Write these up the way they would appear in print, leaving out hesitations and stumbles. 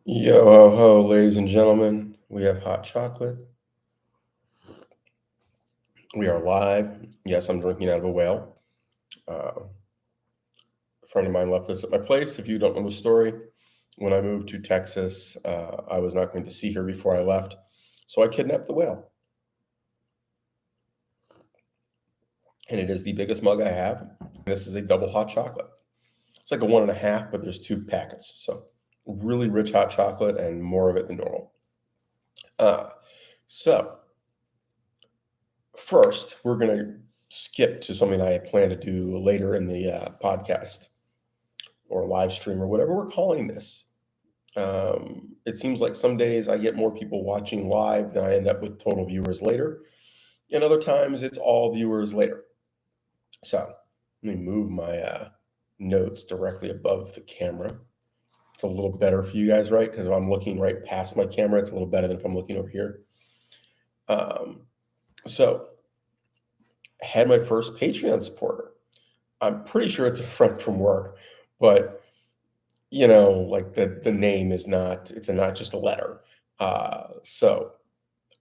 Yo ho ho, ladies and gentlemen. We have hot chocolate. We are live. Yes, I'm drinking out of a whale. A friend of mine left this at my place. If you don't know the story, when I moved to Texas, I was not going to see her before I left. So I kidnapped the whale. And it is the biggest mug I have. This is a double hot chocolate. It's like a 1.5, but there's 2 packets. So really rich hot chocolate and more of it than normal. So first, we're going to skip to something I had planned to do later in the podcast or live stream or whatever we're calling this. It seems like some days I get more people watching live than I end up with total viewers later. And other times it's all viewers later. So let me move my notes directly above the camera. It's a little better for you guys, right? Because if I'm looking right past my camera, it's a little better than if I'm looking over here. So I had my first Patreon supporter. I'm pretty sure it's a friend from work, but like the name is not, it's not just a letter. So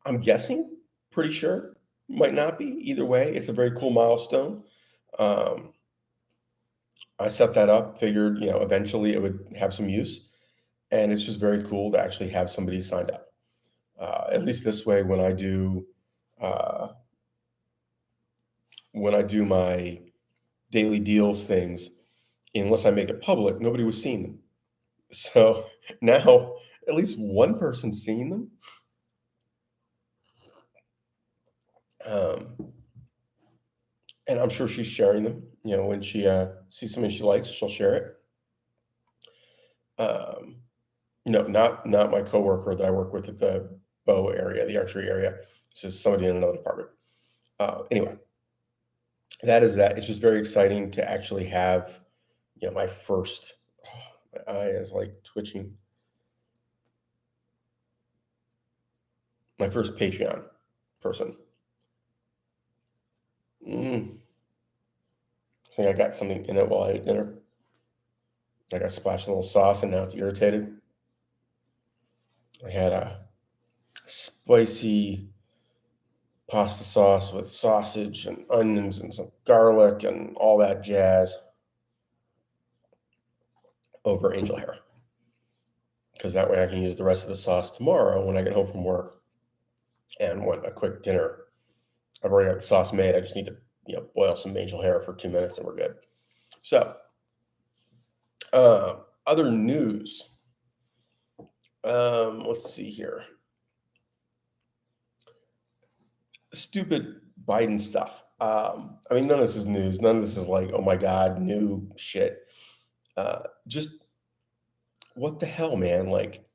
I'm guessing, pretty sure, might not be. Either way, it's a very cool milestone. I set that up, figured, eventually it would have some use. And it's just very cool to actually have somebody signed up. At least this way, when I do my daily deals things, unless I make it public, nobody was seeing them. So now at least one person's seeing them. And I'm sure she's sharing them. When she sees something she likes, she'll share it. No, not my coworker that I work with at the bow area, the archery area. It's just somebody in another department. Anyway, that is that. It's just very exciting to actually have, my first. My eye is like twitching. My first Patreon person. I think I got something in it while I ate dinner. I got splashed a little sauce and now it's irritated. I had a spicy pasta sauce with sausage and onions and some garlic and all that jazz over angel hair. Because that way I can use the rest of the sauce tomorrow when I get home from work and want a quick dinner. I've already got the sauce made. I just need to, boil some angel hair for 2 minutes and we're good. So, other news. Let's see here. Stupid Biden stuff. None of this is news. None of this is like, oh my God, new shit. Just what the hell, man? Like,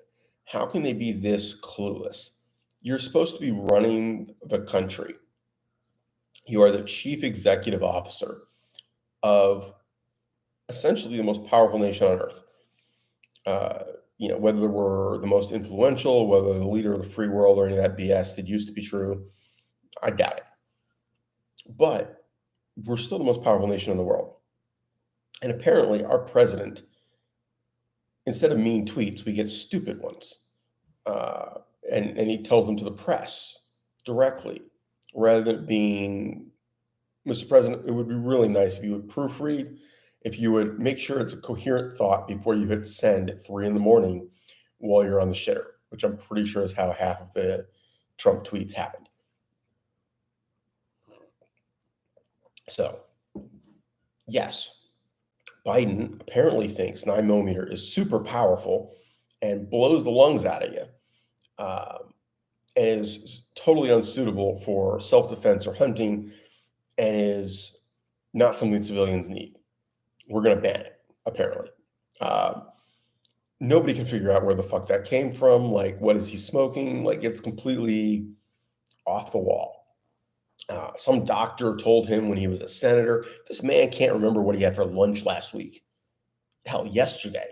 how can they be this clueless? You're supposed to be running the country. You are the chief executive officer of essentially the most powerful nation on earth. Whether we're the most influential, whether the leader of the free world or any of that BS that used to be true, I doubt it. But we're still the most powerful nation in the world. And apparently our president, instead of mean tweets, we get stupid ones. And he tells them to the press directly, rather than being, Mr. President, it would be really nice if you would proofread, if you would make sure it's a coherent thought before you hit send at 3 a.m. while you're on the shitter, which I'm pretty sure is how half of the Trump tweets happened. So, yes, Biden apparently thinks 9mm is super powerful and blows the lungs out of you, and is totally unsuitable for self-defense or hunting, and is not something civilians need. We're going to ban it, apparently. Nobody can figure out where the fuck that came from. Like, what is he smoking? Like, it's completely off the wall. Some doctor told him when he was a senator, this man can't remember what he had for lunch last week. Hell, yesterday.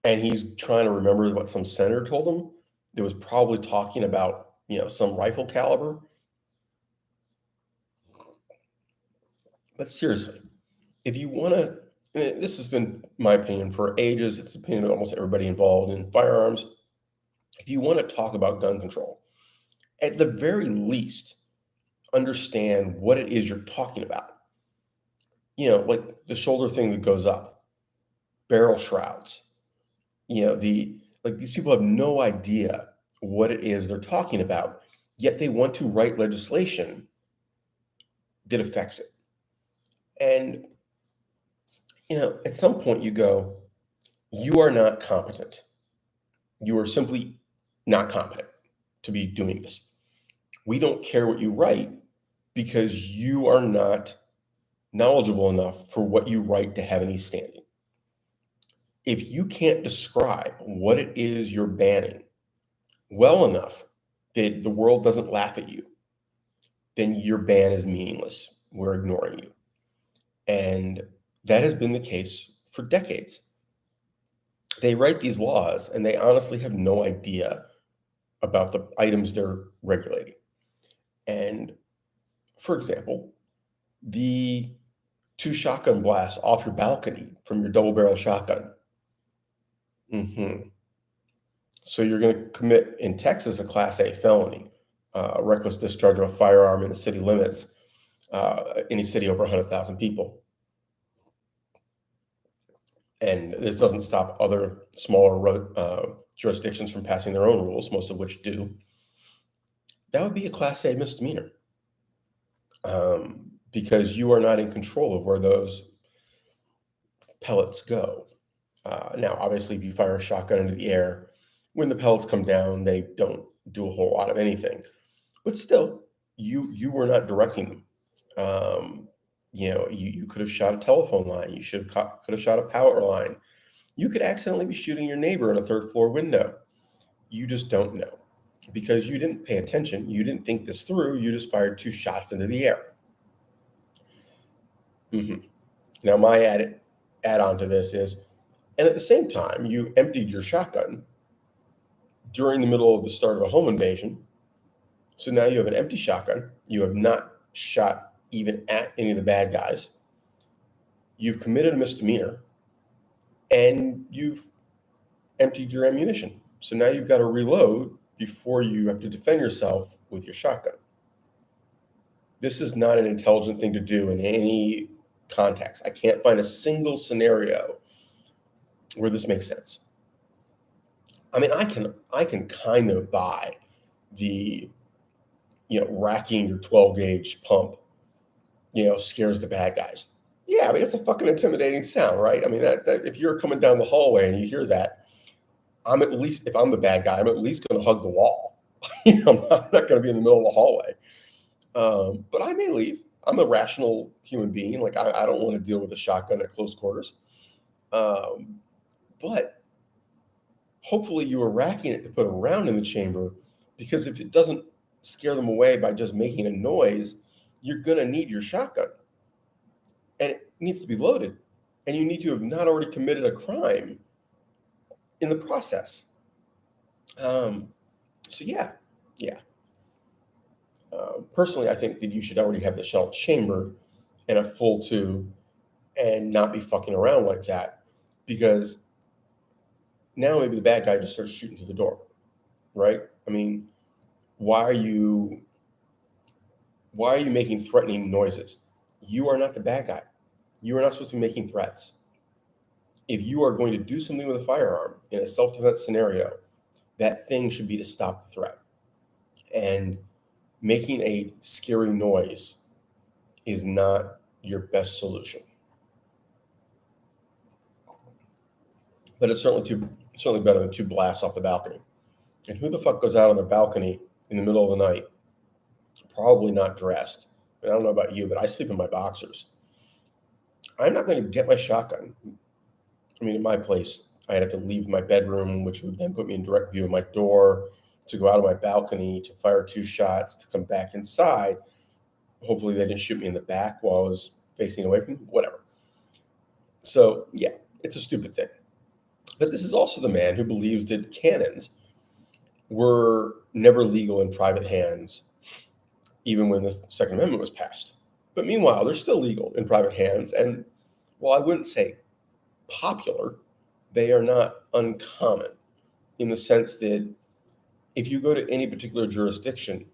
And he's trying to remember what some senator told him that was probably talking about, some rifle caliber. But seriously, if you want to this has been my opinion for ages. It's the opinion of almost everybody involved in firearms. If you want to talk about gun control, at the very least, understand what it is you're talking about. Like the shoulder thing that goes up, barrel shrouds. These people have no idea what it is they're talking about, yet they want to write legislation that affects it. And at some point you go, you are not competent. You are simply not competent to be doing this. We don't care what you write because you are not knowledgeable enough for what you write to have any standing. If you can't describe what it is you're banning well enough that the world doesn't laugh at you, then your ban is meaningless. We're ignoring you. And that has been the case for decades. They write these laws and they honestly have no idea about the items they're regulating. And for example, the 2 shotgun blasts off your balcony from your double barrel shotgun. So you're going to commit in Texas a Class A felony, reckless discharge of a firearm in the city limits, any city over 100,000 people. And this doesn't stop other smaller jurisdictions from passing their own rules, most of which do. That would be a Class A misdemeanor, because you are not in control of where those pellets go. Now, obviously, if you fire a shotgun into the air, when the pellets come down, they don't do a whole lot of anything. But still, you were not directing them. You could have shot a telephone line. You could have shot a power line. You could accidentally be shooting your neighbor in a 3rd floor window. You just don't know because you didn't pay attention. You didn't think this through. You just fired 2 shots into the air. Now, my add-on to this is, and at the same time, you emptied your shotgun during the middle of the start of a home invasion. So now you have an empty shotgun. You have not shot even at any of the bad guys. You've committed a misdemeanor and you've emptied your ammunition. So now you've got to reload before you have to defend yourself with your shotgun. This is not an intelligent thing to do in any context. I can't find a single scenario where this makes sense. I mean, I can kind of buy the, racking your 12 gauge pump, scares the bad guys. Yeah, I mean, it's a fucking intimidating sound, right? I mean, that if you're coming down the hallway and you hear that, if I'm the bad guy, I'm at least going to hug the wall. I'm not going to be in the middle of the hallway. But I may leave. I'm a rational human being. Like, I don't want to deal with a shotgun at close quarters. But hopefully you are racking it to put a round in the chamber, because if it doesn't scare them away by just making a noise, you're going to need your shotgun. And it needs to be loaded. And you need to have not already committed a crime in the process. Personally, I think that you should already have the shell chambered in a full tube and not be fucking around like that, because now maybe the bad guy just starts shooting through the door, right? I mean, why are you making threatening noises? You are not the bad guy. You are not supposed to be making threats. If you are going to do something with a firearm in a self-defense scenario, that thing should be to stop the threat. And making a scary noise is not your best solution. But it's certainly better than 2 blasts off the balcony. And who the fuck goes out on their balcony in the middle of the night? Probably not dressed. And I don't know about you, but I sleep in my boxers. I'm not going to get my shotgun. I mean, in my place, I'd have to leave my bedroom, which would then put me in direct view of my door, to go out of my balcony, to fire 2 shots, to come back inside. Hopefully they didn't shoot me in the back while I was facing away from them, whatever. So, yeah, it's a stupid thing. But this is also the man who believes that cannons were never legal in private hands, even when the Second Amendment was passed. But meanwhile, they're still legal in private hands. And, well, I wouldn't say popular, they are not uncommon, in the sense that if you go to any particular jurisdiction,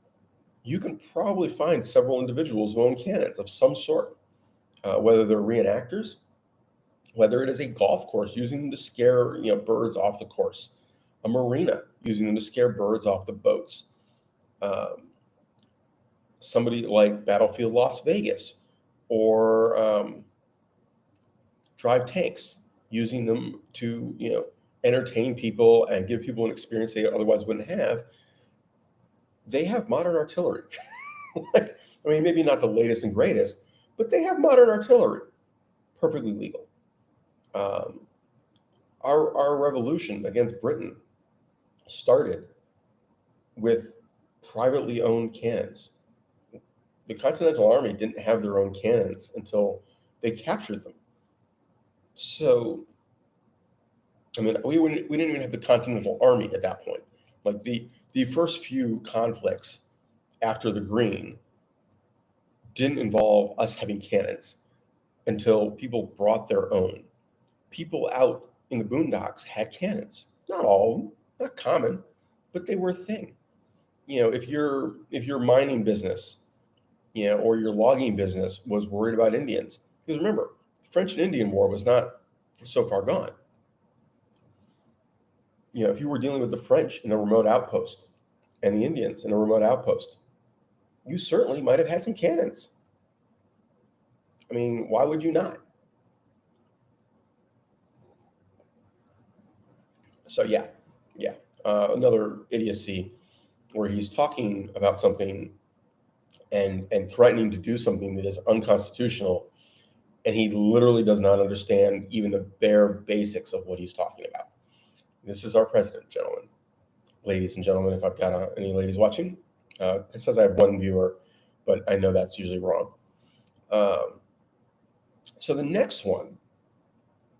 you can probably find several individuals who own cannons of some sort, whether they're reenactors, whether it is a golf course using them to scare birds off the course, a marina using them to scare birds off the boats, somebody like Battlefield Las Vegas, or drive tanks using them to entertain people and give people an experience they otherwise wouldn't have. They have modern artillery. Like, I mean, maybe not the latest and greatest, but they have modern artillery, perfectly legal. Our revolution against Britain started with privately owned cannons. The Continental Army didn't have their own cannons until they captured them. So, I mean, we didn't even have the Continental Army at that point. Like the first few conflicts after the Green didn't involve us having cannons until people brought their own. People out in the boondocks had cannons. Not all of them, not common, but they were a thing. If your mining business, or your logging business was worried about Indians, because remember, the French and Indian War was not so far gone. If you were dealing with the French in a remote outpost and the Indians in a remote outpost, you certainly might have had some cannons. I mean, why would you not? So yeah. Another idiocy where he's talking about something and threatening to do something that is unconstitutional, and he literally does not understand even the bare basics of what he's talking about. This is our president, gentlemen, ladies and gentlemen. If I've got any ladies watching, it says I have one viewer, but I know that's usually wrong. So the next one,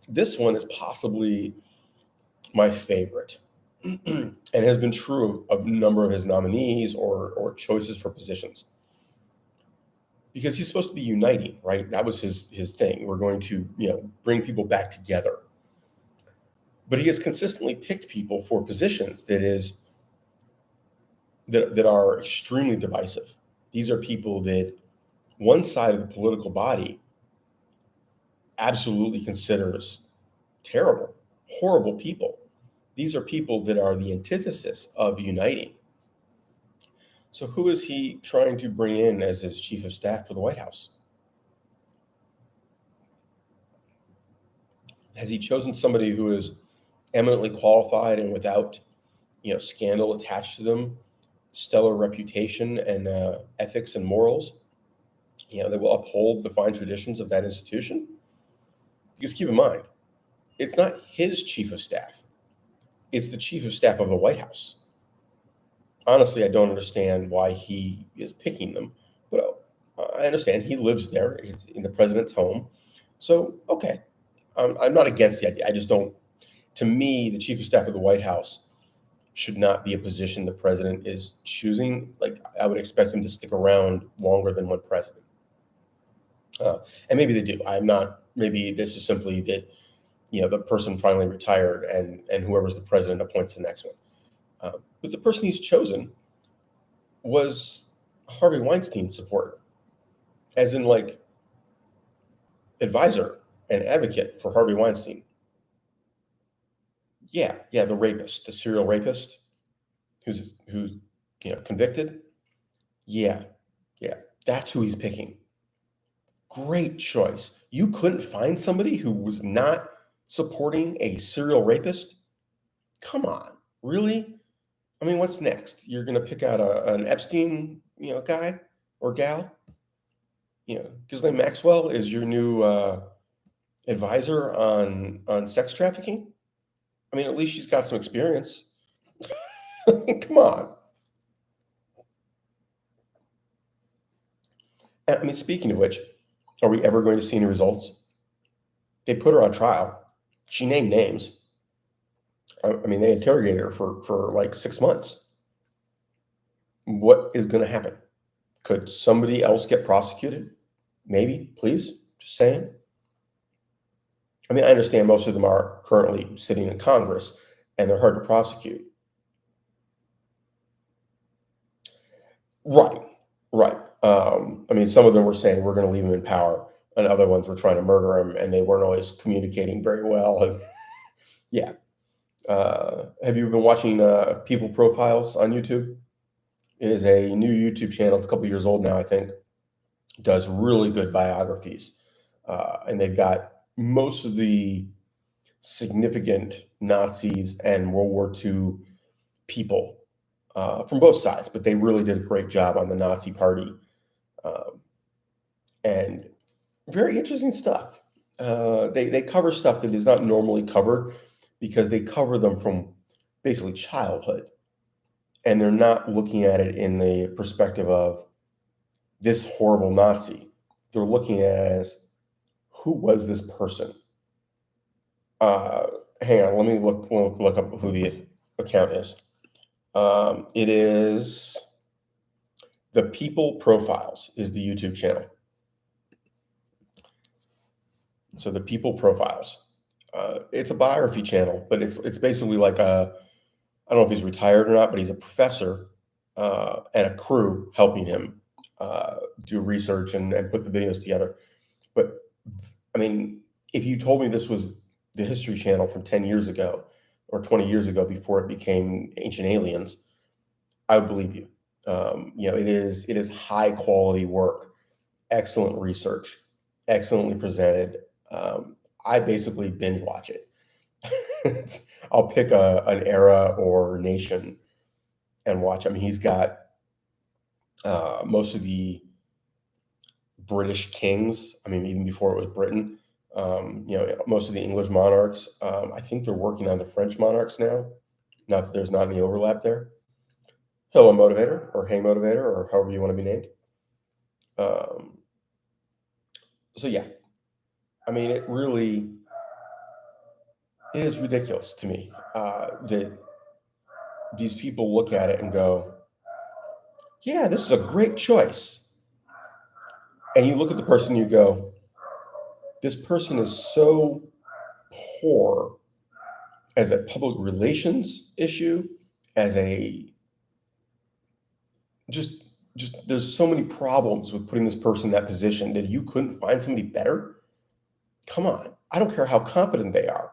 this one is possibly my favorite, and has been true of a number of his nominees or choices for positions, because he's supposed to be uniting, right? That was his thing. We're going to bring people back together. But he has consistently picked people for positions that are extremely divisive. These are people that one side of the political body absolutely considers terrible, horrible people. These are people that are the antithesis of uniting. So who is he trying to bring in as his chief of staff for the White House? Has he chosen somebody who is eminently qualified and without scandal attached to them, stellar reputation and ethics and morals, that will uphold the fine traditions of that institution? Because keep in mind, it's not his chief of staff. It's the chief of staff of the White House. Honestly, I don't understand why he is picking them, but I understand he lives there. It's in the president's home. So, okay, I'm not against the idea. I just don't, to me, the chief of staff of the White House should not be a position the president is choosing. Like, I would expect him to stick around longer than one president. And maybe they do. I'm not, maybe this is simply that, the person finally retired and whoever's the president appoints the next one. But the person he's chosen was Harvey Weinstein's supporter, as in like advisor and advocate for Harvey Weinstein. Yeah, the rapist, the serial rapist who's convicted. Yeah, that's who he's picking. Great choice. You couldn't find somebody who was not supporting a serial rapist? Come on, really? I mean, what's next? You're going to pick out an Epstein, guy or gal? Ghislaine Maxwell is your new advisor on sex trafficking? I mean, at least she's got some experience. Come on. I mean, speaking of which, are we ever going to see any results? They put her on trial. She named names. I mean, they interrogated her for like 6 months. What is going to happen? Could somebody else get prosecuted? Maybe, please. Just saying. I mean, I understand most of them are currently sitting in Congress and they're hard to prosecute. Right, right. I mean, some of them were saying we're going to leave him in power, and other ones were trying to murder him, and they weren't always communicating very well. And yeah, have you been watching People Profiles on YouTube? It is a new YouTube channel. It's a couple years old now, I think. Does really good biographies, and they've got most of the significant Nazis and World War II people from both sides, but they really did a great job on the Nazi Party, um, and very interesting stuff. They cover stuff that is not normally covered because they cover them from basically childhood, and they're not looking at it in the perspective of this horrible Nazi. They're looking at it as who was this person? Uh, Hang on, let me look up who the account is. It is The People Profiles is the YouTube channel. So The People Profiles. It's a biography channel, but it's basically like I don't know if he's retired or not, but he's a professor and a crew helping him do research and put the videos together. But I mean, if you told me this was the History Channel from 10 years ago or 20 years ago before it became Ancient Aliens, I would believe you. It is high quality work, excellent research, excellently presented. I basically binge watch it. I'll pick an era or nation and watch. I mean, he's got most of the British kings. I mean, even before it was Britain, most of the English monarchs. I think they're working on the French monarchs now. Not that there's not any overlap there. Hello, Motivator, or Hey Motivator, or however you want to be named. So yeah, I mean, it is ridiculous to me that these people look at it and go, "Yeah, this is a great choice," and you look at the person, and you go, "This person is so poor as a public relations issue, as a just there's so many problems with putting this person in that position that you couldn't find somebody better. Come on, I don't care how competent they are.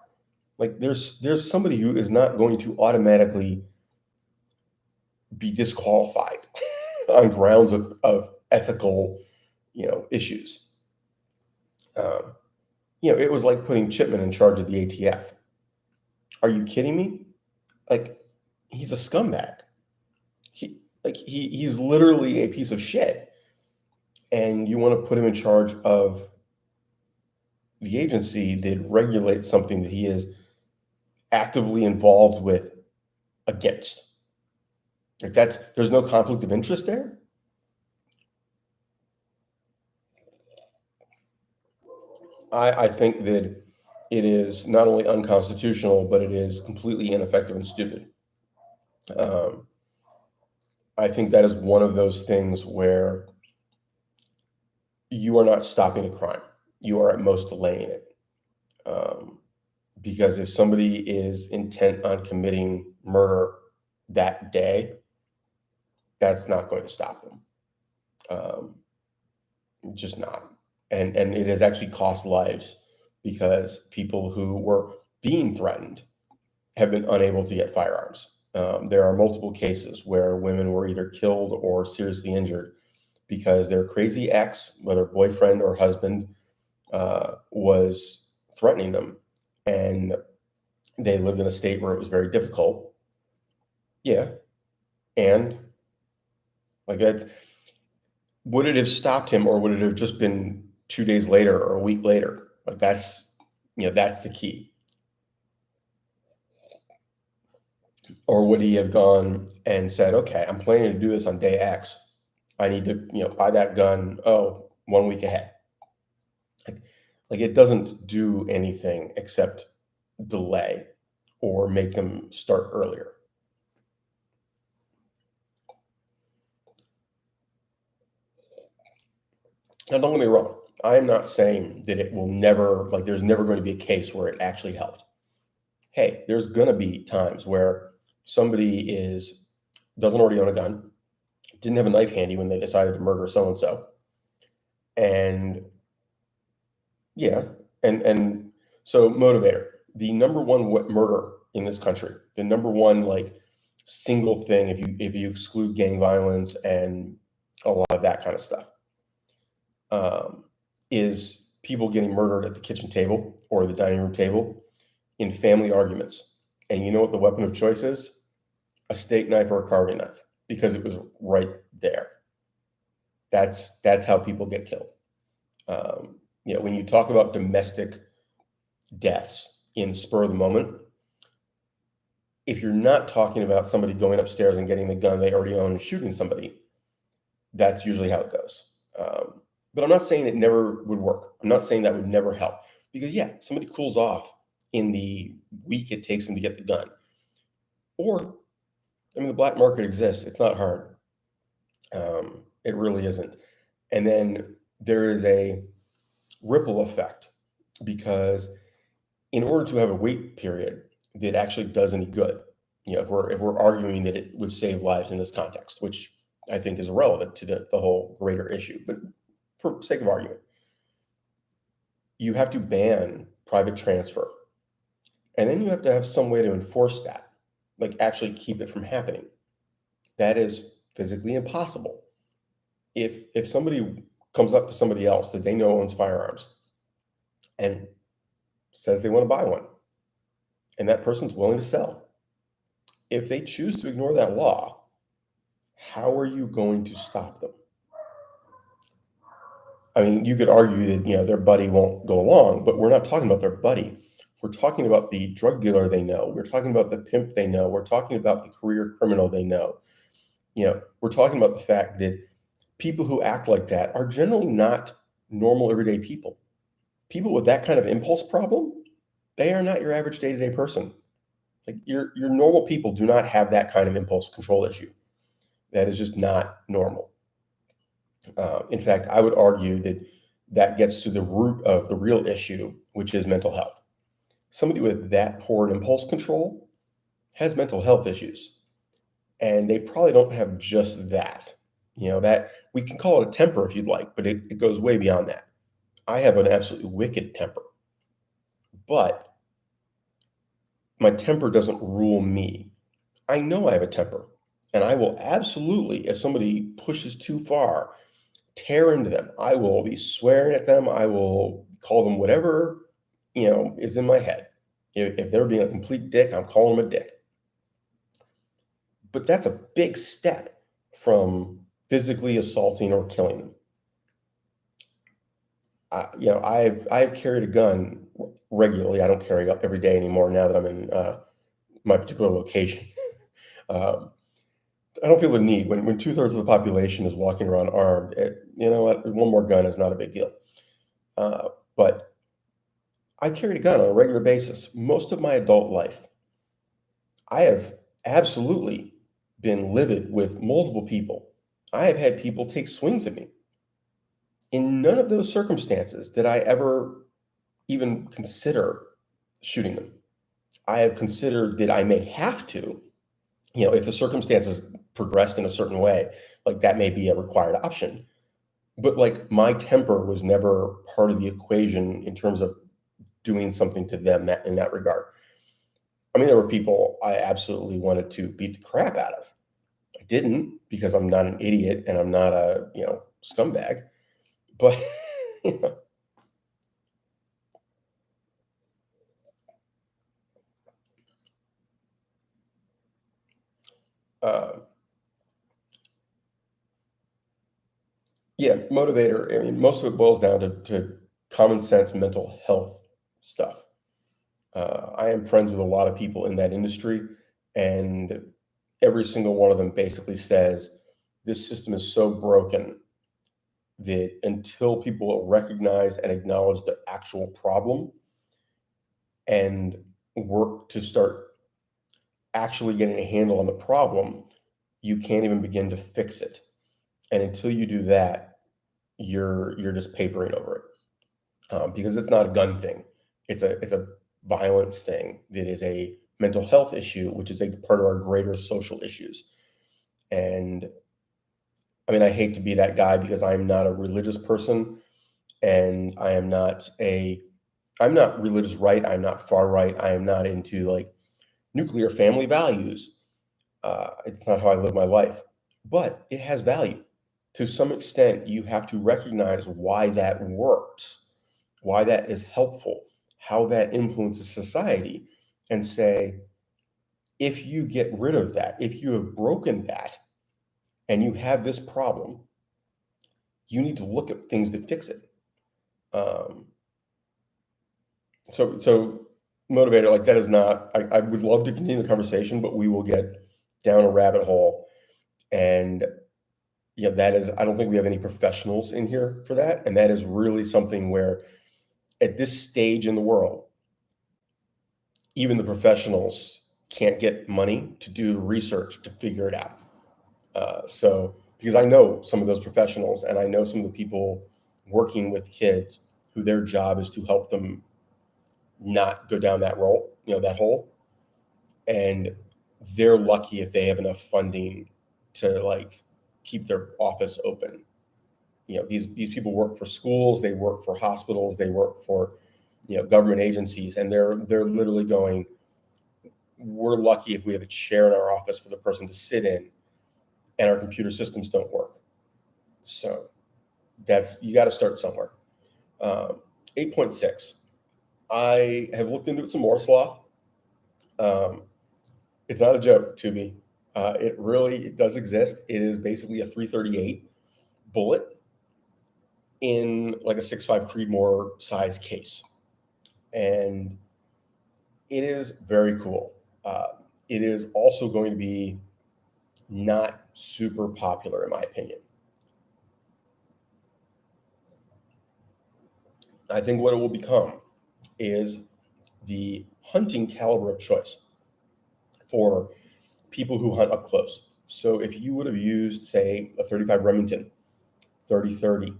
Like there's somebody who is not going to automatically be disqualified on grounds of ethical, issues. Um, it was like putting Chipman in charge of the ATF. Are you kidding me? Like, he's a scumbag. He's literally a piece of shit. And you want to put him in charge of the agency that regulates something that he is actively involved with against. Like there's no conflict of interest there. I think that it is not only unconstitutional, but it is completely ineffective and stupid. I think that is one of those things where you are not stopping a crime. You are at most delaying it. Because if somebody is intent on committing murder that day, that's not going to stop them. Just not. And it has actually cost lives because people who were being threatened have been unable to get firearms. There are multiple cases where women were either killed or seriously injured because their crazy ex, whether boyfriend or husband, was threatening them. And they lived in a state where it was very difficult. Yeah. And like would it have stopped him or would it have just been 2 days later or a week later? Like that's the key. Or would he have gone and said, okay, I'm planning to do this on day X. I need to, buy that gun, 1 week ahead. Like it doesn't do anything except delay or make them start earlier. Now, don't get me wrong. I'm not saying that it will never, like, there's never going to be a case where it actually helped. Hey, there's going to be times where somebody doesn't already own a gun, didn't have a knife handy when they decided to murder so and so, and yeah, and so motivator, the number one murder in this country, the number one like single thing, if you exclude gang violence and a lot of that kind of stuff, is people getting murdered at the kitchen table or the dining room table in family arguments. And you know what the weapon of choice is? A steak knife or a carving knife, because it was right there. That's how people get killed. When you talk about domestic deaths in spur of the moment, if you're not talking about somebody going upstairs and getting the gun they already own and shooting somebody, that's usually how it goes. But I'm not saying it never would work. I'm not saying that would never help, because yeah, somebody cools off in the week it takes them to get the gun. Or, I mean, the black market exists. It's not hard. It really isn't. And then there is a ripple effect, because in order to have a wait period that actually does any good, if we're arguing that it would save lives in this context, which I think is irrelevant to the whole greater issue, but for sake of argument, you have to ban private transfer, and then you have to have some way to enforce that, like actually keep it from happening. That is physically impossible. If somebody comes up to somebody else that they know owns firearms and says they want to buy one, and that person's willing to sell, if they choose to ignore that law, how are you going to stop them? I mean, you could argue that their buddy won't go along, but we're not talking about their buddy. We're talking about the drug dealer they know. We're talking about the pimp they know. We're talking about the career criminal they know. We're talking about the fact that people who act like that are generally not normal everyday people. People with that kind of impulse problem, they are not your average day-to-day person. Like your normal people do not have that kind of impulse control issue. That is just not normal. In fact, I would argue that gets to the root of the real issue, which is mental health. Somebody with that poor impulse control has mental health issues, and they probably don't have just that. That we can call it a temper if you'd like, but it goes way beyond that. I have an absolutely wicked temper, but my temper doesn't rule me. I know I have a temper, and I will absolutely, if somebody pushes too far, tear into them. I will be swearing at them. I will call them whatever, is in my head. If they're being a complete dick, I'm calling them a dick. But that's a big step from physically assaulting or killing them. I've carried a gun regularly. I don't carry up every day anymore now that I'm in my particular location. I don't feel the need when 2/3 of the population is walking around armed. You know what? One more gun is not a big deal. But I carried a gun on a regular basis most of my adult life. I have absolutely been livid with multiple people. I have had people take swings at me. In none of those circumstances did I ever even consider shooting them. I have considered that I may have to, if the circumstances progressed in a certain way, like that may be a required option. But like my temper was never part of the equation in terms of doing something to them in that regard. I mean, there were people I absolutely wanted to beat the crap out of. I didn't, because I'm not an idiot and I'm not a, scumbag. But uh, yeah, motivator. I mean, most of it boils down to common sense mental health stuff. I am friends with a lot of people in that industry, and every single one of them basically says this system is so broken that until people recognize and acknowledge the actual problem and work to start actually getting a handle on the problem, you can't even begin to fix it. And until you do that, you're just papering over it, because it's not a gun thing. It's a violence thing that is a mental health issue, which is a part of our greater social issues. And I mean, I hate to be that guy because I'm not a religious person, and I'm not religious right. I'm not far right. I am not into like nuclear family values. It's not how I live my life, but it has value. To some extent, you have to recognize why that works, why that is helpful, how that influences society, and say, if you get rid of that, if you have broken that and you have this problem, you need to look at things that fix it. Um, so motivator, like that is not, I would love to continue the conversation, but we will get down a rabbit hole. And that is, I don't think we have any professionals in here for that. And that is really something where at this stage in the world, even the professionals can't get money to do the research to figure it out. So, because I know some of those professionals and I know some of the people working with kids who their job is to help them not go down that that hole. And they're lucky if they have enough funding to like keep their office open. These people work for schools, they work for hospitals, they work for government agencies, and they're literally going, we're lucky if we have a chair in our office for the person to sit in, and our computer systems don't work. So you got to start somewhere. 8.6. I have looked into it some more, Sloth. It's not a joke to me. It does exist. It is basically a 338 bullet in like a 6.5 Creedmoor size case. And it is very cool. It is also going to be not super popular, in my opinion. I think what it will become is the hunting caliber of choice for people who hunt up close. So if you would have used, say, a 35 Remington, 30-30,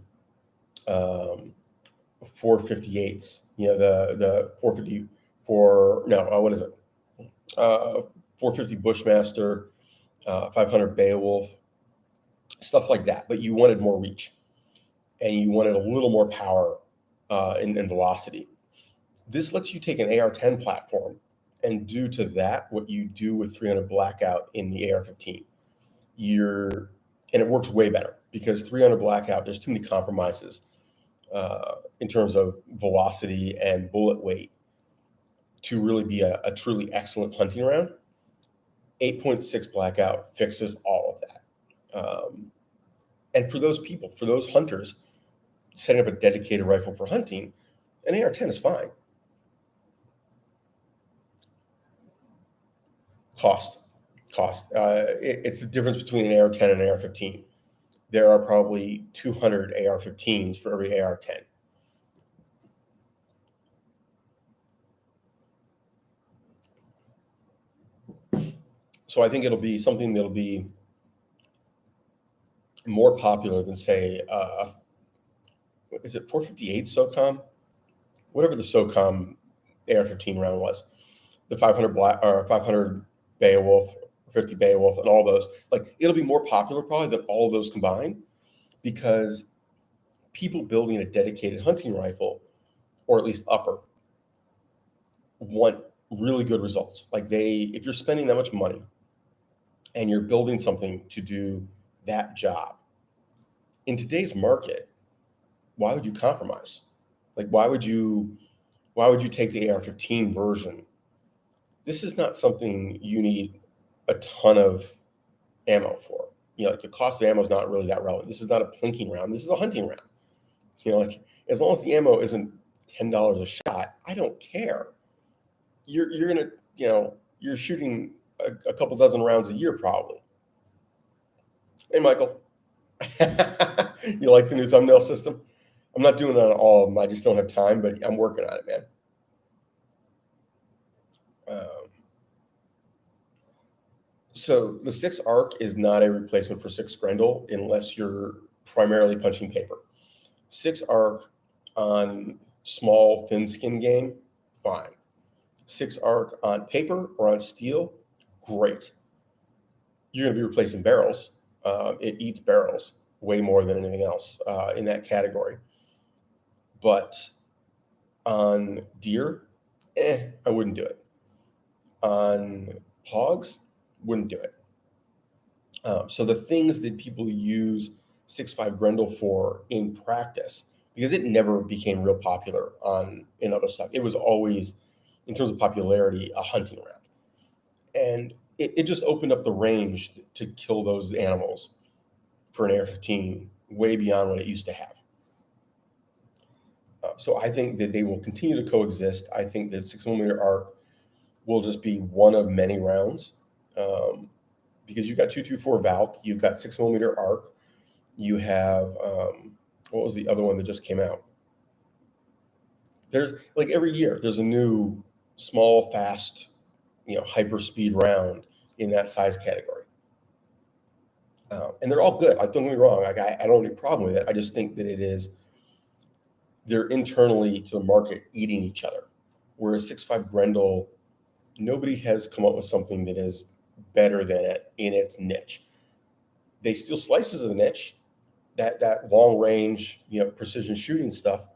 458s, the 450 what is it? 450 Bushmaster, 500 Beowulf, stuff like that. But you wanted more reach, and you wanted a little more power and velocity. This lets you take an AR-10 platform and do to that what you do with 300 Blackout in the AR-15. And it works way better because 300 Blackout, there's too many compromises in terms of velocity and bullet weight to really be a truly excellent hunting round. 8.6 Blackout fixes all of that. And for those people, for those hunters, setting up a dedicated rifle for hunting, an AR-10 is fine. Cost. It's the difference between an AR-10 and an AR-15. There are probably 200 AR-15s for every AR-10. So I think it'll be something that'll be more popular than, say, is it 458 SOCOM? Whatever the SOCOM AR-15 round was, the 500 Beowulf, 50 Beowulf, and all those. Like, it'll be more popular probably than all of those combined, because people building a dedicated hunting rifle, or at least upper, want really good results. Like, if you're spending that much money and you're building something to do that job in today's market, why would you compromise? Like, why would you take the AR-15 version? This is not something you need a ton of ammo for. Like, the cost of ammo is not really that relevant. This is not a plinking round. This is a hunting round. Like, as long as the ammo isn't $10 a shot, I don't care. You're gonna, you're shooting a couple dozen rounds a year probably. Hey, Michael, you like the new thumbnail system? I'm not doing it on all of them. I just don't have time, but I'm working on it, man. So the 6 arc is not a replacement for 6 Grendel unless you're primarily punching paper. 6 arc on small, thin skin game, fine. 6 arc on paper or on steel, great. You're going to be replacing barrels. It eats barrels way more than anything else in that category. But on deer, I wouldn't do it. On hogs, wouldn't do it. So the things that people use 6.5 Grendel for in practice, because it never became real popular in other stuff. It was always, in terms of popularity, a hunting round. And it just opened up the range to kill those animals for an AR-15 way beyond what it used to have. So I think that they will continue to coexist. I think that 6mm arc will just be one of many rounds, because you've got 224 Valk, you've got 6mm arc, you have what was the other one that just came out? There's like every year there's a new small, fast, hyper speed round in that size category, and they're all good. Like, don't get me wrong, like I don't have any problem with it. I just think that they're internally to the market eating each other. Whereas 6.5 Grendel, nobody has come up with something that is better than it in its niche. They steal slices of the niche, that long range, precision shooting stuff,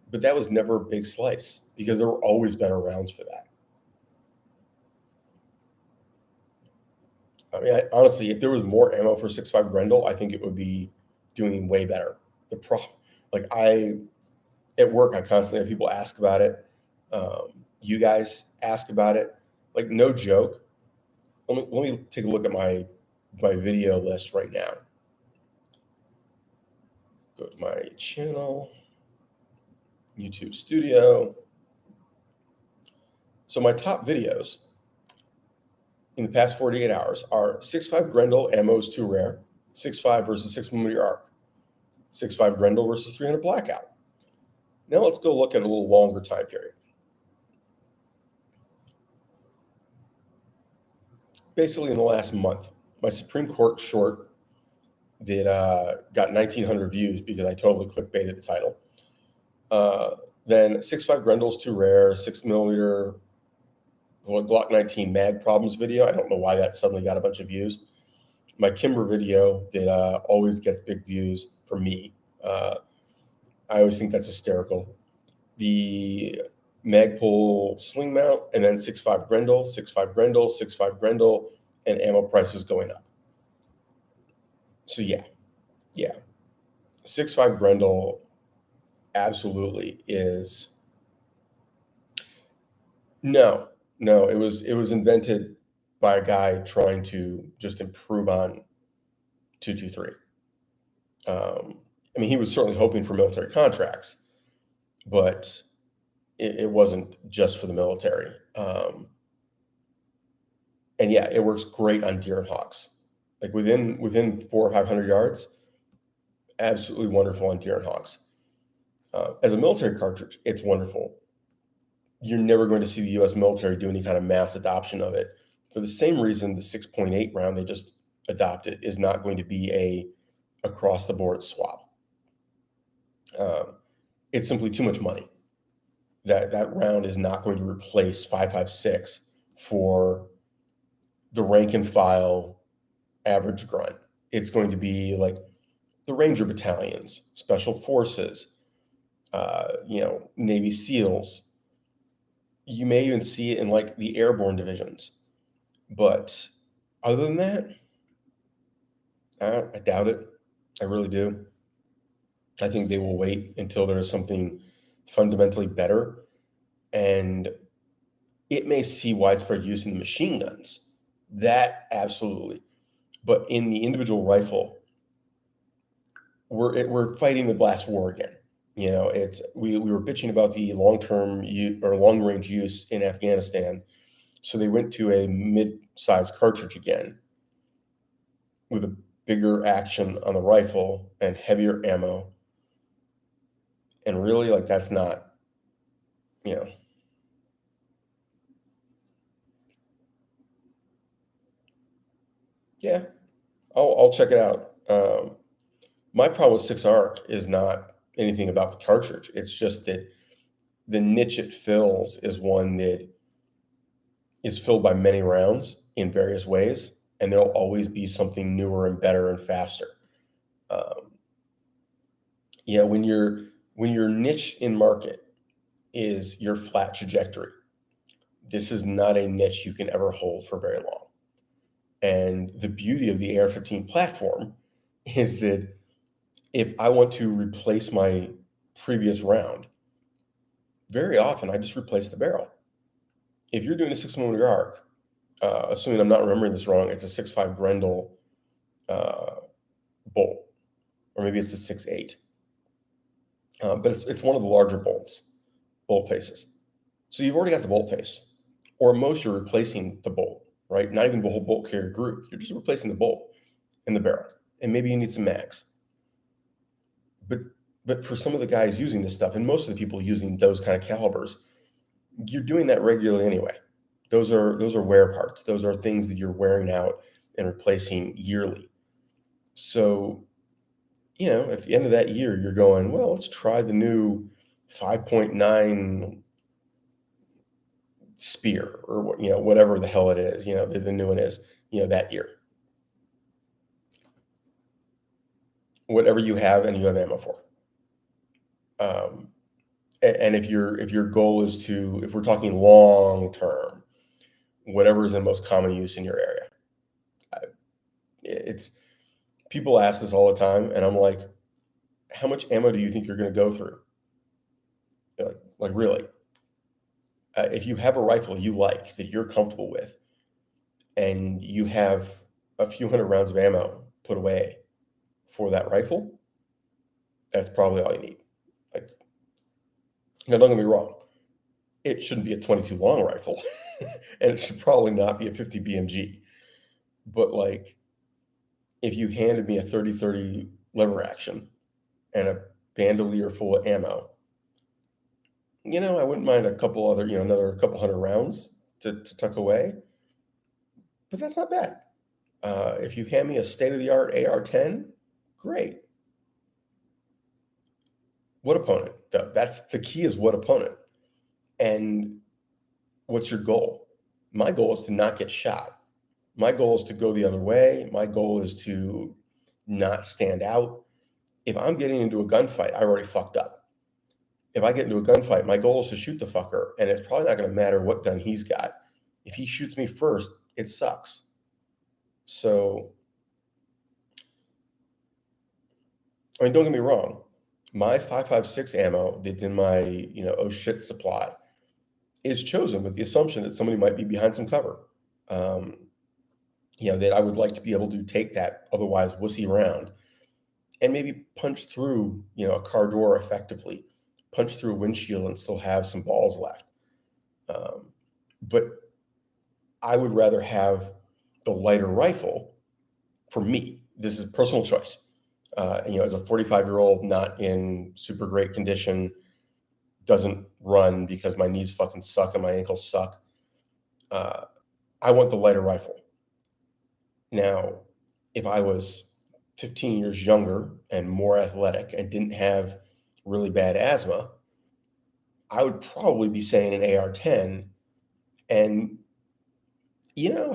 but that was never a big slice because there were always better rounds for that. I mean, honestly, if there was more ammo for 6.5 Grendel, I think it would be doing way better. At work, I constantly have people ask about it. You guys ask about it. Like, no joke. Let me take a look at my video list right now. Go to my channel, YouTube Studio. So my top videos in the past 48 hours are 6.5 Grendel, ammo is too rare, 6.5 versus 6mm arc, 6.5 Grendel versus 300 Blackout. Now let's go look at a little longer time period. Basically, in the last month, my Supreme Court short that got 1,900 views because I totally clickbaited the title. Then 6.5 Grendel's too rare, 6mm Glock 19 mag problems video. I don't know why that suddenly got a bunch of views. My Kimber video that always gets big views for me. I always think that's hysterical. The Magpul sling mount, and then 6.5 Grendel, 6.5 Grendel, 6.5 Grendel, and ammo prices going up. So yeah. 6.5 Grendel absolutely is. No, it was invented by a guy trying to just improve on 223. I mean, he was certainly hoping for military contracts, but it wasn't just for the military. And yeah, it works great on deer and hogs. Like within 400 or 500 yards, absolutely wonderful on deer and hogs. As a military cartridge, it's wonderful. You're never going to see the U.S. military do any kind of mass adoption of it. For the same reason, the 6.8 round they just adopted is not going to be a across-the-board swap. It's simply too much money. That round is not going to replace 5.56 for the rank and file average grunt. It's going to be like the Ranger battalions, Special Forces, Navy SEALs. You may even see it in like the airborne divisions. But other than that, I doubt it. I really do. I think they will wait until there's something fundamentally better. And it may see widespread use in the machine guns. That absolutely. But in the individual rifle, we're fighting the blast war again. We were bitching about the long range use in Afghanistan, so they went to a mid-sized cartridge again with a bigger action on the rifle and heavier ammo. And really, like, that's not, yeah, I'll check it out. My problem with 6 ARC is not anything about the cartridge. It's just that the niche it fills is one that is filled by many rounds in various ways, and there'll always be something newer and better and faster. Um, when your niche in market is your flat trajectory, this is not a niche you can ever hold for very long. And the beauty of the AR-15 platform is that if I want to replace my previous round, very often I just replace the barrel. If you're doing a 6mm arc, assuming I'm not remembering this wrong, it's a 6.5 Grendel bolt, or maybe it's a 6.8. But it's one of the larger bolt faces. So you've already got the bolt face, or most you're replacing the bolt, right? Not even the whole bolt carrier group. You're just replacing the bolt in the barrel, and maybe you need some mags. But for some of the guys using this stuff, and most of the people using those kind of calibers, you're doing that regularly anyway. Those are wear parts. Those are things that you're wearing out and replacing yearly. So, at the end of that year, you're going, well, let's try the new 5.9 spear, or whatever the hell it is, the new one is, that year. Whatever you have and you have ammo for. And if your goal is to, if we're talking long term, whatever is in most common use in your area. It's people ask this all the time, and I'm like, how much ammo do you think you're going to go through? Like really? If you have a rifle you like, that you're comfortable with, and you have a few hundred rounds of ammo put away for that rifle, that's probably all you need. Now, don't get me wrong, it shouldn't be a 22 long rifle, and it should probably not be a 50 BMG. But if you handed me a 30-30 lever action and a bandolier full of ammo, I wouldn't mind a couple other, another couple hundred rounds to tuck away. But that's not bad. If you hand me a state-of-the-art AR-10, great. What opponent, though? That's the key, is what opponent. And what's your goal? My goal is to not get shot. My goal is to go the other way. My goal is to not stand out. If I'm getting into a gunfight, I already fucked up. If I get into a gunfight, my goal is to shoot the fucker, and it's probably not going to matter what gun he's got. If he shoots me first, it sucks. So, don't get me wrong. My 5.56 ammo that's in my, oh shit supply is chosen with the assumption that somebody might be behind some cover. That I would like to be able to take that otherwise wussy round and maybe punch through, a car door effectively, punch through a windshield and still have some balls left. But I would rather have the lighter rifle for me. This is a personal choice. As a 45-year-old, not in super great condition, doesn't run because my knees fucking suck and my ankles suck. I want the lighter rifle. Now, if I was 15 years younger and more athletic and didn't have really bad asthma, I would probably be saying an AR-10, and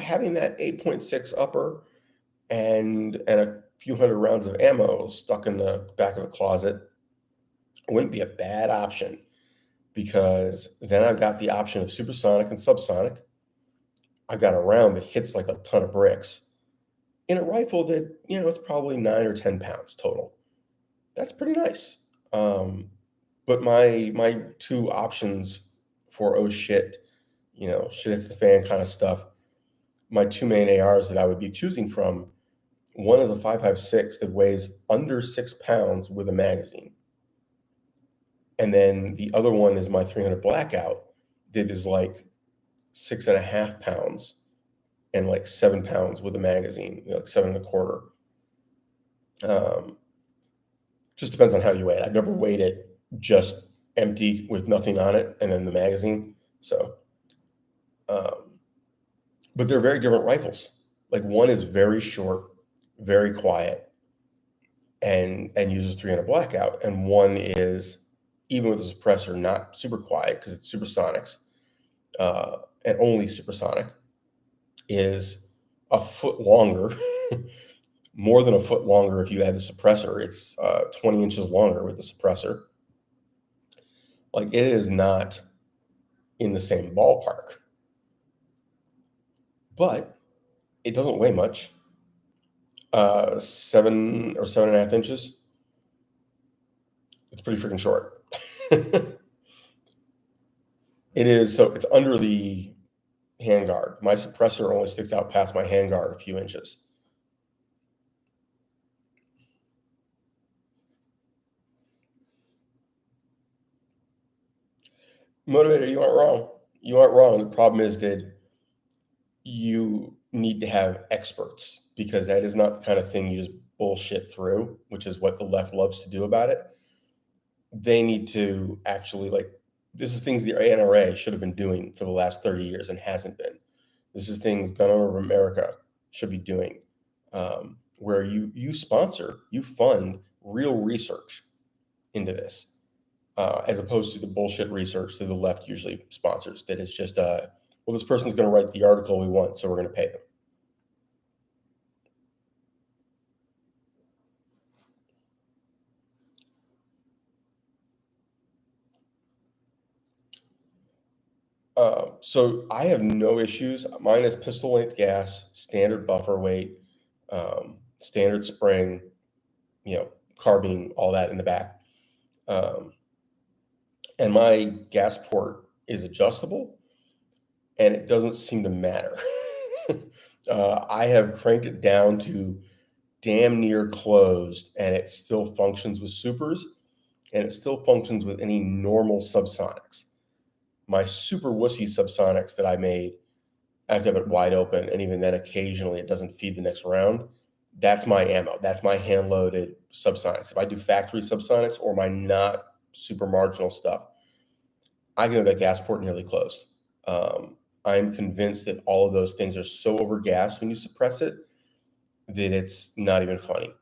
having that 8.6 upper and a few hundred rounds of ammo stuck in the back of the closet wouldn't be a bad option, because then I've got the option of supersonic and subsonic. I've got a round that hits like a ton of bricks in a rifle that, it's probably 9 or 10 pounds total. That's pretty nice. But my two options for, oh shit, shit hits the fan kind of stuff, my two main ARs that I would be choosing from, one is a 5.56 that weighs under 6 pounds with a magazine. And then the other one is my 300 Blackout that is like 6.5 pounds and like 7 pounds with a magazine, like 7.25. Just depends on how you weigh it. I've never weighed it just empty with nothing on it and then the magazine. So, but they're very different rifles. Like, one is very short, very quiet, and uses 300 Blackout, and one is, even with a suppressor, not super quiet because it's supersonics, and only supersonic, is a foot longer, more than a foot longer if you add the suppressor. It's 20 inches longer with the suppressor. Like, it is not in the same ballpark, but it doesn't weigh much. 7 or 7.5 inches. It's pretty freaking short. It is, so it's under the handguard. My suppressor only sticks out past my handguard a few inches. Motivator, you aren't wrong. You aren't wrong. The problem is that you need to have experts, because that is not the kind of thing you just bullshit through, which is what the left loves to do about it. They need to actually, like, this is things the NRA should have been doing for the last 30 years and hasn't been. This is things Gun Owner of America should be doing, where you sponsor, you fund real research into this, as opposed to the bullshit research that the left usually sponsors, that is just, well, this person's going to write the article we want, so we're going to pay them. So I have no issues. Mine is pistol length gas, standard buffer weight, standard spring, carbine, all that in the back. And my gas port is adjustable, and it doesn't seem to matter. I have cranked it down to damn near closed, and it still functions with supers, and it still functions with any normal subsonics. My super wussy subsonics that I made, I have to have it wide open, and even then occasionally it doesn't feed the next round. That's my ammo. That's my hand-loaded subsonics. If I do factory subsonics or my not super marginal stuff, I can have that gas port nearly closed. I'm convinced that all of those things are so overgassed when you suppress it that it's not even funny,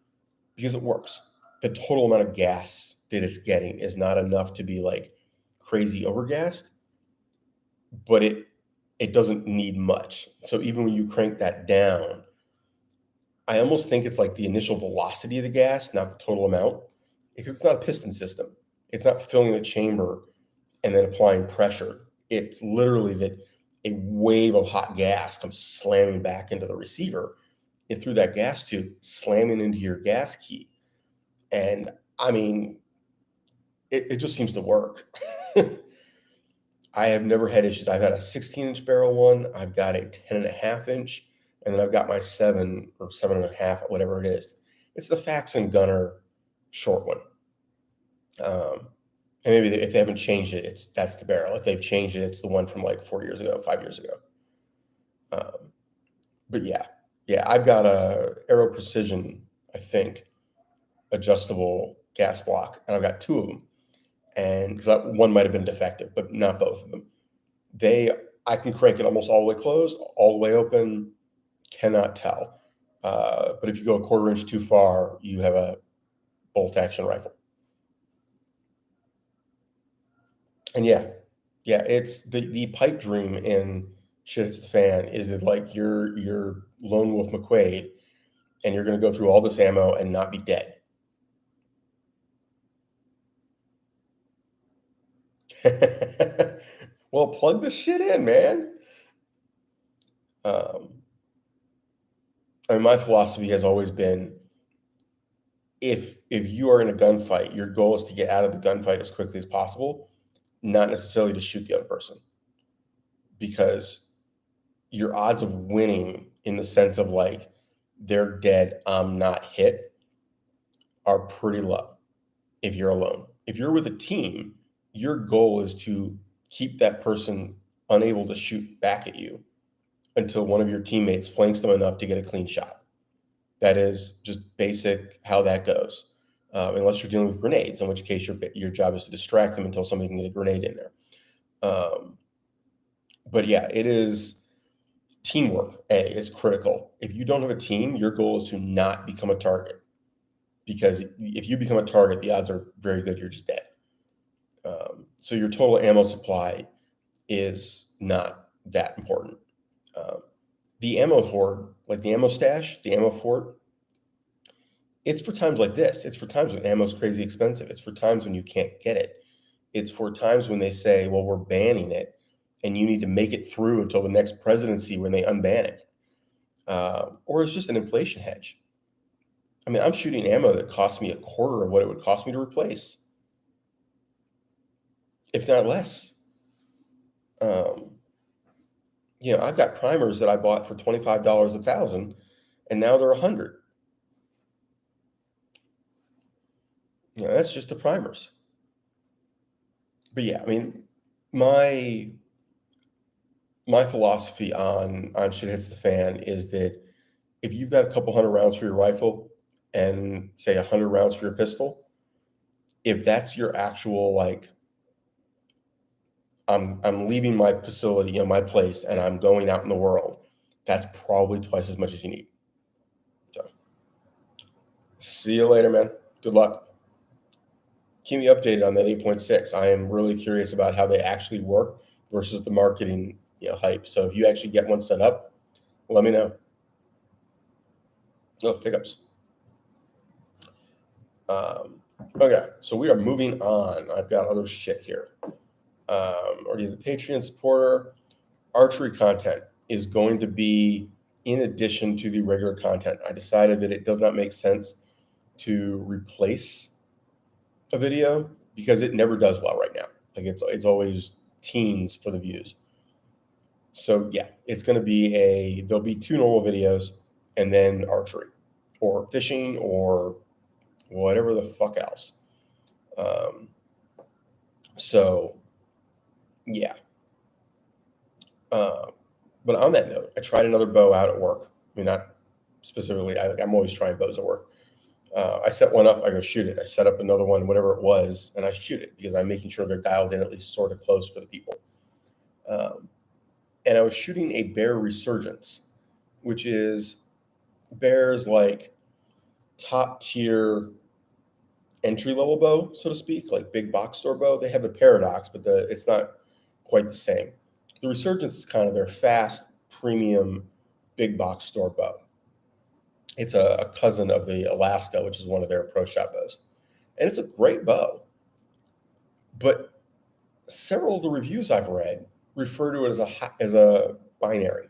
because it works. The total amount of gas that it's getting is not enough to be like crazy overgassed, but it doesn't need much. So even when you crank that down, I almost think it's like the initial velocity of the gas, not the total amount, because it's not a piston system. It's not filling the chamber and then applying pressure. It's literally that a wave of hot gas comes slamming back into the receiver and through that gas tube, slamming into your gas key. And I mean, it just seems to work. I have never had issues. I've had a 16-inch barrel one. I've got a 10.5 inch, and then I've got my 7 or 7.5, whatever it is. It's the Faxon Gunner short one. And maybe if they haven't changed it, that's the barrel. If they've changed it, it's the one from like 4 years ago, 5 years ago. But yeah, I've got a Aero Precision, I think, adjustable gas block, and I've got 2 of them. And because one might have been defective, but not both of them. I can crank it almost all the way closed, all the way open, cannot tell. But if you go a 1/4 inch too far, you have a bolt action rifle. And yeah, it's the pipe dream in Shit Hits the Fan is that, like, you're Lone Wolf McQuaid, and you're going to go through all this ammo and not be dead. Well, plug the shit in, man. I mean, my philosophy has always been, if you are in a gunfight, your goal is to get out of the gunfight as quickly as possible, not necessarily to shoot the other person, because your odds of winning, in the sense of like they're dead, I'm not hit, are pretty low if you're alone. If you're with a team, your goal is to keep that person unable to shoot back at you until one of your teammates flanks them enough to get a clean shot. That is just basic how that goes. Unless you're dealing with grenades, in which case your job is to distract them until somebody can get a grenade in there. But yeah, it is teamwork. Is critical. If you don't have a team, your goal is to not become a target. because if you become a target, the odds are very good you're just dead. So your total ammo supply is not that important. The ammo hoard, like the ammo stash, the ammo fort, it's for times like this. It's for times when ammo's crazy expensive. It's for times when you can't get it. It's for times when they say, well, we're banning it, and you need to make it through until the next presidency when they unban it. Or it's just an inflation hedge. I mean, I'm shooting ammo that costs me a quarter of what it would cost me to replace, if not less. I've got primers that I bought for $25 a thousand, and now they're $100. That's just the primers. But yeah, I mean, my philosophy on shit hits the fan is that if you've got a couple hundred rounds for your rifle and say 100 rounds for your pistol, if that's your actual, like, I'm leaving my facility, my place, and I'm going out in the world, that's probably twice as much as you need. So see you later, man. Good luck. Keep me updated on that 8.6. I am really curious about how they actually work versus the marketing, hype. So if you actually get one set up, let me know. Oh, pickups. Okay, so we are moving on. I've got other shit here. Already the Patreon supporter. Archery content is going to be in addition to the regular content. I decided that it does not make sense to replace a video because it never does well right now. Like it's always teens for the views. So yeah, it's going to be there'll be 2 normal videos and then archery or fishing or whatever the fuck else. So yeah. But on that note, I tried another bow out at work. I mean, not specifically. I'm always trying bows at work. I set one up. I go shoot it. I set up another one, whatever it was, and I shoot it because I'm making sure they're dialed in at least sort of close for the people. And I was shooting a Bear Resurgence, which is Bear's like top tier entry level bow, so to speak, like big box store bow. They have the Paradox, but it's not quite the same. The Resurgence is kind of their fast, premium, big box store bow. It's a cousin of the Alaska, which is one of their pro shot bows. And it's a great bow. But several of the reviews I've read refer to it as a binary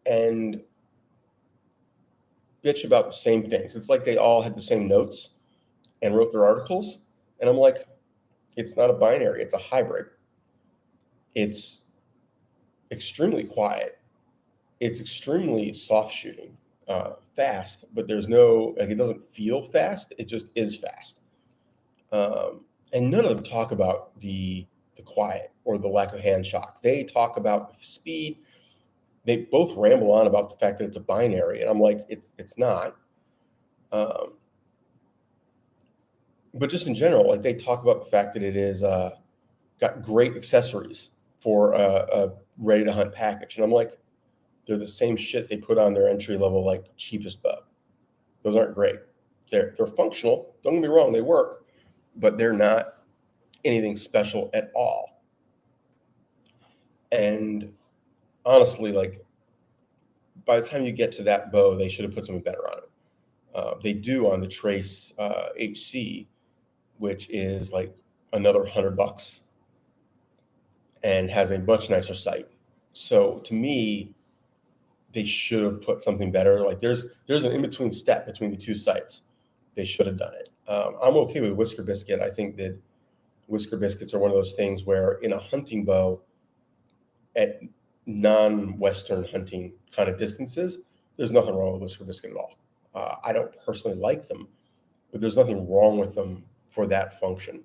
and bitch about the same things. It's like they all had the same notes and wrote their articles. And I'm like, it's not a binary, it's a hybrid. It's extremely quiet. It's extremely soft shooting, fast, but there's no, like, it doesn't feel fast. It just is fast. And none of them talk about the quiet or the lack of hand shock. They talk about the speed. They both ramble on about the fact that it's a binary. And I'm like, it's not. But just in general, like they talk about the fact that it is got great accessories for a ready to hunt package. And I'm like, they're the same shit they put on their entry level, like cheapest bow. Those aren't great. They're functional. Don't get me wrong, they work, but they're not anything special at all. And honestly, like by the time you get to that bow, they should have put something better on it. They do on the Trace HC, which is like another $100 and has a much nicer sight. So to me, they should have put something better. Like there's an in-between step between the two sites. They should have done it. I'm okay with Whisker Biscuit. I think that Whisker Biscuits are one of those things where in a hunting bow at non-Western hunting kind of distances, there's nothing wrong with Whisker Biscuit at all. I don't personally like them, but there's nothing wrong with them for that function.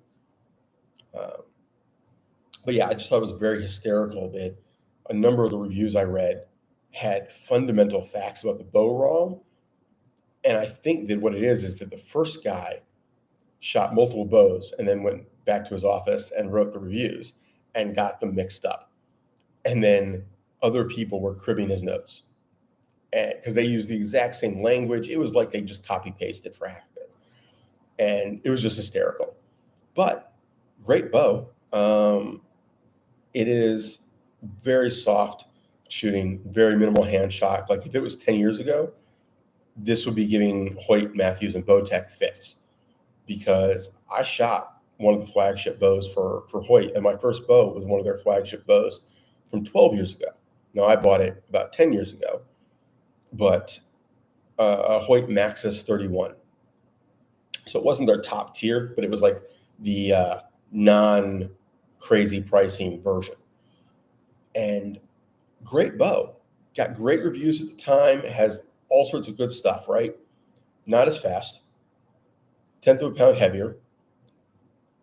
But yeah, I just thought it was very hysterical that a number of the reviews I read had fundamental facts about the bow wrong. And I think that what it is that the first guy shot multiple bows and then went back to his office and wrote the reviews and got them mixed up. And then other people were cribbing his notes because they used the exact same language. It was like they just copy pasted for half of it. and it was just hysterical. But great bow. It is very soft shooting, very minimal hand shock. Like if it was 10 years ago, this would be giving Hoyt, Matthews, and Bowtech fits, because I shot one of the flagship bows for Hoyt, and my first bow was one of their flagship bows from 12 years ago. Now, I bought it about 10 years ago, but a Hoyt Maxus 31. So it wasn't their top tier, but it was like the non-crazy pricing version. And great bow. Got great reviews at the time. It has all sorts of good stuff, right? Not as fast. 1/10 of a pound heavier.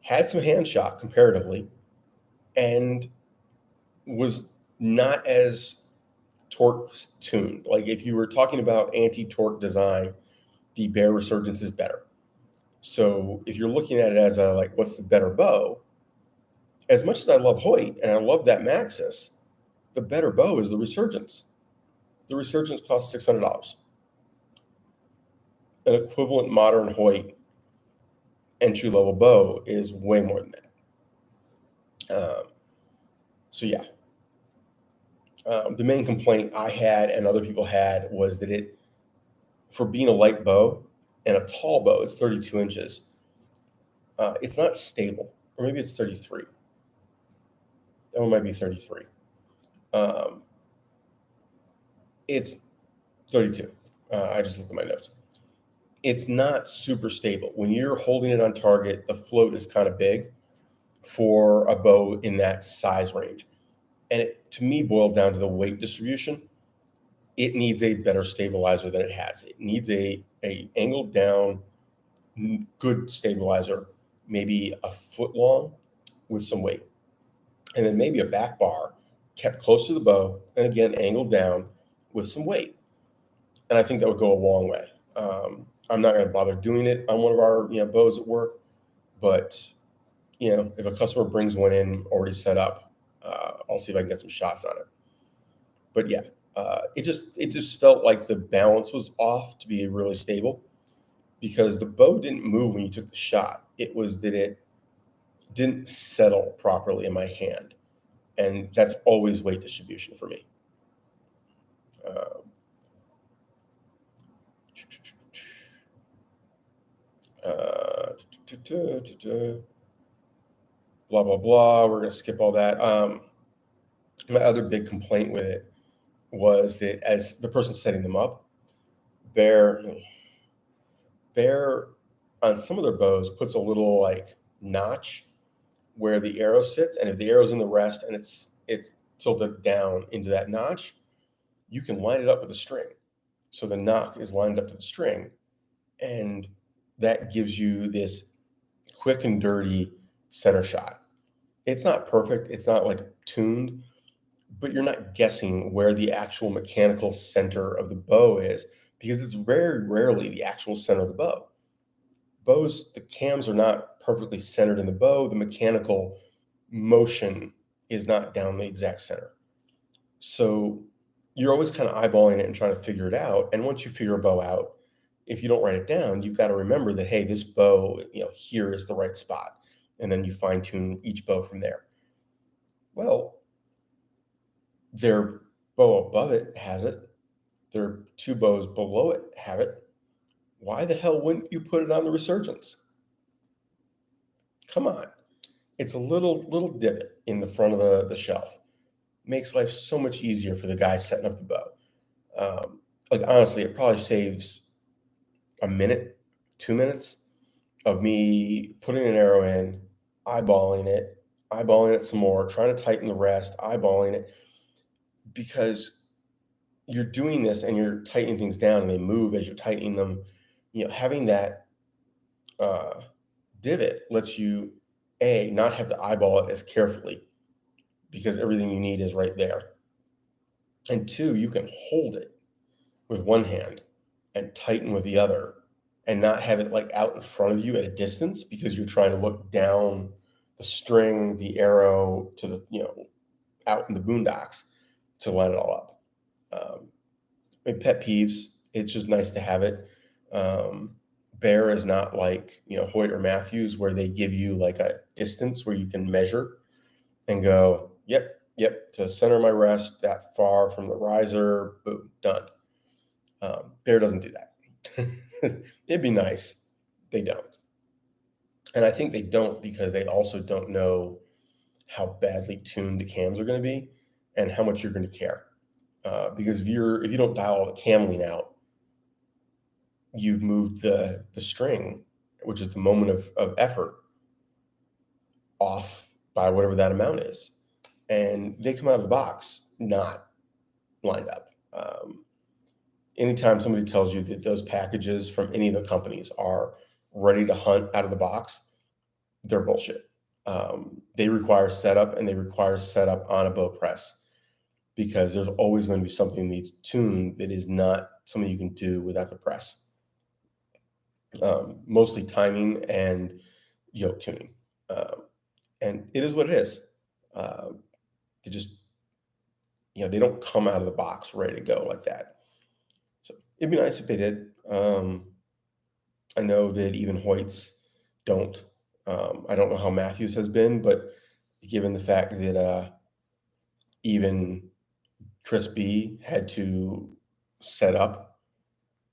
Had some hand shock comparatively, and was not as torque tuned. Like if you were talking about anti-torque design, the Bear Resurgence is better. So if you're looking at it as a, like, what's the better bow? As much as I love Hoyt and I love that Maxus, the better bow is the Resurgence. The Resurgence costs $600. An equivalent modern Hoyt entry-level bow is way more than that. So yeah. The main complaint I had and other people had was that it, for being a light bow and a tall bow, it's 32 inches. It's not stable, or maybe it's 33. That one might be 33. It's 32. I just looked at my notes. It's not super stable. When you're holding it on target, the float is kind of big for a bow in that size range. And it, to me, boiled down to the weight distribution. It needs a better stabilizer than it has. It needs a angled down, good stabilizer, maybe a foot long with some weight. And then maybe a back bar kept close to the bow, and again, angled down with some weight. And I think that would go a long way. I'm not going to bother doing it on one of our bows at work, but if a customer brings one in already set up, I'll see if I can get some shots on it. But yeah, it just felt like the balance was off to be really stable, because the bow didn't move when you took the shot. It was that it didn't settle properly in my hand, and that's always weight distribution for me. Blah blah blah. We're gonna skip all that. My other big complaint with it was that as the person setting them up, Bear on some of their bows puts a little like notch where the arrow sits, and if the arrow's in the rest and it's tilted down into that notch, you can line it up with a string. So the knock is lined up to the string, and that gives you this quick and dirty center shot. It's not perfect, it's not like tuned, but you're not guessing where the actual mechanical center of the bow is, because it's very rarely the actual center of the bow. Bows, the cams are not perfectly centered in the bow. The mechanical motion is not down the exact center. So you're always kind of eyeballing it and trying to figure it out. And once you figure a bow out, if you don't write it down, you've got to remember that, hey, this bow, here is the right spot. And then you fine tune each bow from there. Well, their bow above it has it. Their two bows below it have it. Why the hell wouldn't you put it on the Resurgence? Come on. It's a little divot in the front of the shelf. Makes life so much easier for the guy setting up the bow. Like honestly, it probably saves a minute, 2 minutes of me putting an arrow in, eyeballing it some more, trying to tighten the rest, eyeballing it, because you're doing this and you're tightening things down and they move as you're tightening them. Having that divot lets you not have to eyeball it as carefully, because everything you need is right there. And two, you can hold it with one hand and tighten with the other, and not have it like out in front of you at a distance, because you're trying to look down the string, the arrow to the, out in the boondocks to line it all up. My pet peeves, it's just nice to have it. Bear is not like, Hoyt or Matthews, where they give you like a distance where you can measure and go, yep, to center my rest, that far from the riser, boom, done. Bear doesn't do that. It'd be nice. They don't. And I think they don't because they also don't know how badly tuned the cams are going to be and how much you're going to care. Because if you don't dial all the cam lean out, you've moved the string, which is the moment of effort, off by whatever that amount is. And they come out of the box not lined up. Anytime somebody tells you that those packages from any of the companies are ready to hunt out of the box, they're bullshit. They require setup, and they require setup on a bow press, because there's always going to be something that needs tuned that is not something you can do without the press. Mostly timing and yoke tuning. And it is what it is. They just, they don't come out of the box ready to go like that. So it'd be nice if they did. I know that even Hoyts don't. I don't know how Matthews has been, but given the fact that even Chris B had to set up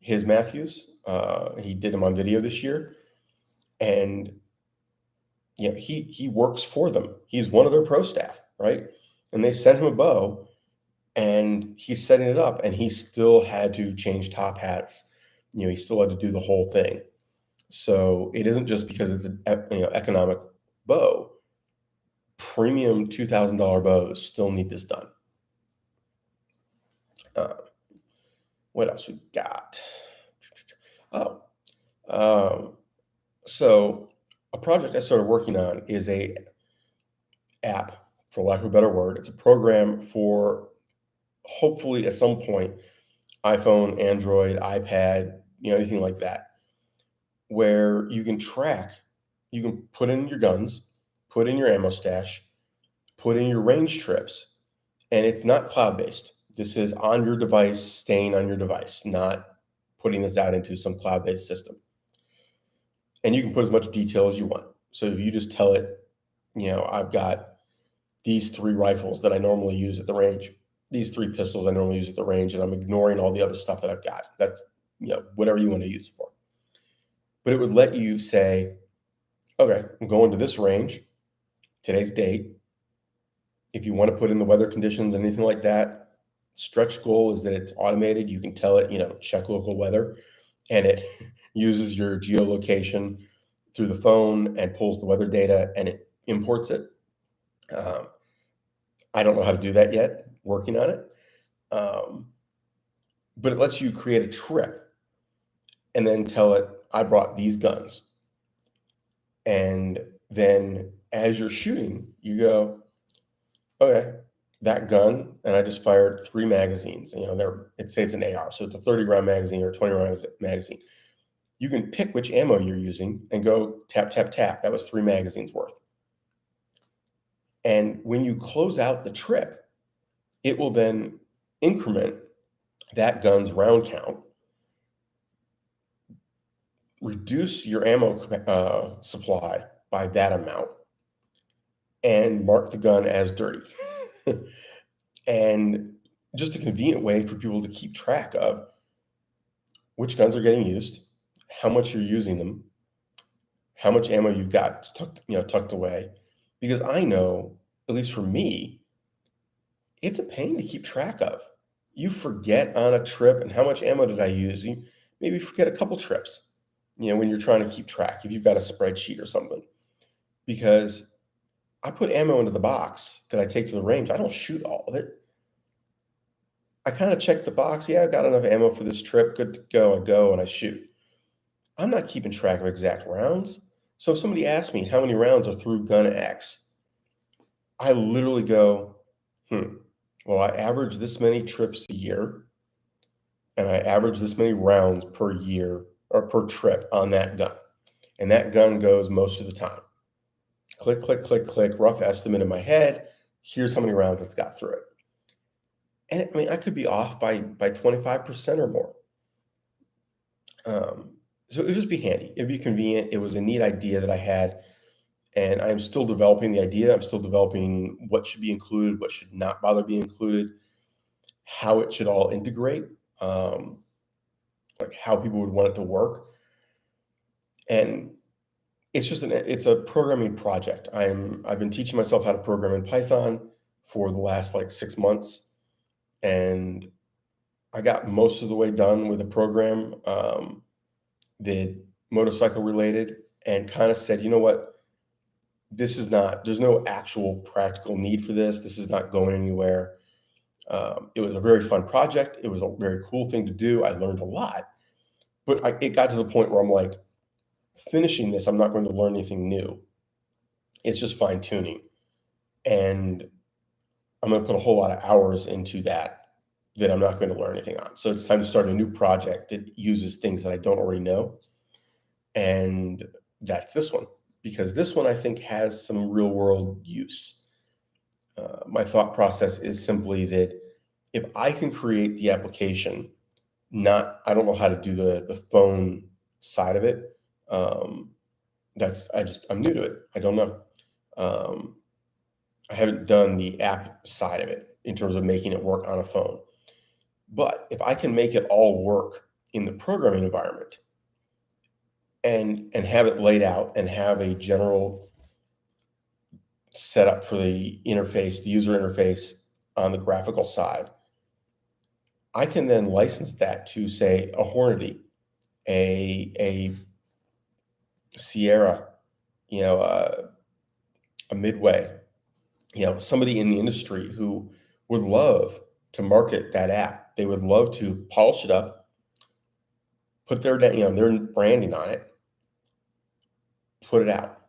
his Matthews, he did them on video this year, and he works for them. He's one of their pro staff, right? And they sent him a bow, and he's setting it up, and he still had to change top hats. He still had to do the whole thing. So it isn't just because it's an economic bow. Premium $2,000 bows still need this done. What else we got? So a project I started working on is a app, for lack of a better word. It's a program for, hopefully at some point, iPhone, Android, iPad, anything like that, where you can track, you can put in your guns, put in your ammo stash, put in your range trips, and it's not cloud-based. This is on your device, staying on your device, not putting this out into some cloud-based system. And you can put as much detail as you want. So if you just tell it, I've got these 3 rifles that I normally use at the range, these 3 pistols I normally use at the range, and I'm ignoring all the other stuff that I've got. That, whatever you want to use it for. But it would let you say, okay, I'm going to this range, today's date. If you want to put in the weather conditions, anything like that, stretch goal is that it's automated. You can tell it, check local weather, and it uses your geolocation through the phone and pulls the weather data and it imports it. I don't know how to do that yet, working on it. But it lets you create a trip and then tell it, I brought these guns. And then as you're shooting, you go, okay, that gun, and I just fired 3 magazines. Say it's an AR, so it's a 30-round magazine or a 20-round magazine. You can pick which ammo you're using and go tap, tap, tap. That was 3 magazines worth. And when you close out the trip, it will then increment that gun's round count, reduce your ammo supply by that amount, and mark the gun as dirty. And just a convenient way for people to keep track of which guns are getting used, how much you're using them, how much ammo you've got tucked away. Because I know, at least for me, it's a pain to keep track of. You forget on a trip, and how much ammo did I use? You maybe forget a couple trips, when you're trying to keep track, if you've got a spreadsheet or something. Because I put ammo into the box that I take to the range. I don't shoot all of it. I kind of check the box. Yeah, I've got enough ammo for this trip. Good to go. I go and I shoot. I'm not keeping track of exact rounds. So if somebody asks me how many rounds are through gun X, I literally go, well, I average this many trips a year, and I average this many rounds per year or per trip on that gun. And that gun goes most of the time. Click, click, click, click, rough estimate in my head. Here's how many rounds it's got through it. And I could be off by 25% or more. So it'd just be handy. It'd be convenient. It was a neat idea that I had, and I'm still developing the idea. I'm still developing what should be included, what should not bother be included, how it should all integrate, um, like how people would want it to work. And it's a programming project. I've been teaching myself how to program in Python for the last like 6 months, and I got most of the way done with the program. Did motorcycle related, and kind of said, you know what, there's no actual practical need for this. This is not going anywhere. It was a very fun project. It was a very cool thing to do. I learned a lot, but it got to the point where I'm like, finishing this, I'm not going to learn anything new. It's just fine tuning. And I'm going to put a whole lot of hours into that I'm not going to learn anything on. So it's time to start a new project that uses things that I don't already know. And that's this one, because this one I think has some real world use. My thought process is simply that if I can create the application, I don't know how to do the phone side of it. I'm new to it. I don't know. Um, I haven't done the app side of it in terms of making it work on a phone. But if I can make it all work in the programming environment and have it laid out and have a general setup for the interface, the user interface on the graphical side, I can then license that to, say, a Hornady, a Sierra, a Midway, somebody in the industry who would love to market that app. They would love to polish it up, put their branding on it, put it out.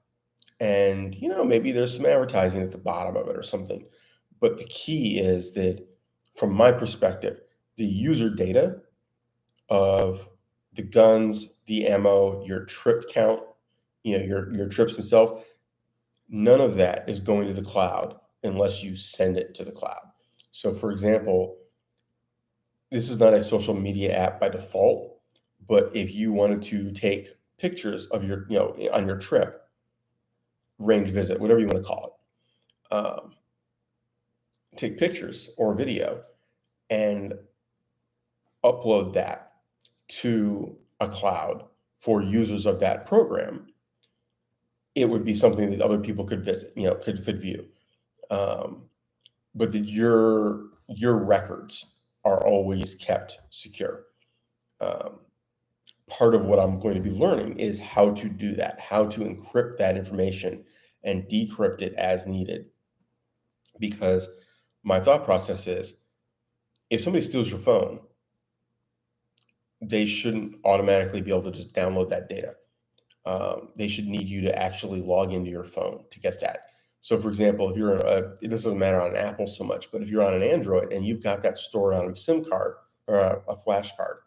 And, maybe there's some advertising at the bottom of it or something. But the key is that, from my perspective, the user data of the guns, the ammo, your trip count, your trips themselves, none of that is going to the cloud unless you send it to the cloud. So, for example, this is not a social media app by default, but if you wanted to take pictures of on your trip, range visit, whatever you want to call it, take pictures or video and upload that to a cloud for users of that program, it would be something that other people could visit, could view. But that your records are always kept secure. Part of what I'm going to be learning is how to do that, how to encrypt that information and decrypt it as needed. Because my thought process is, if somebody steals your phone, they shouldn't automatically be able to just download that data. They should need you to actually log into your phone to get that. So, for example, if it doesn't matter on an Apple so much, but if you're on an Android and you've got that stored on a SIM card or a flash card,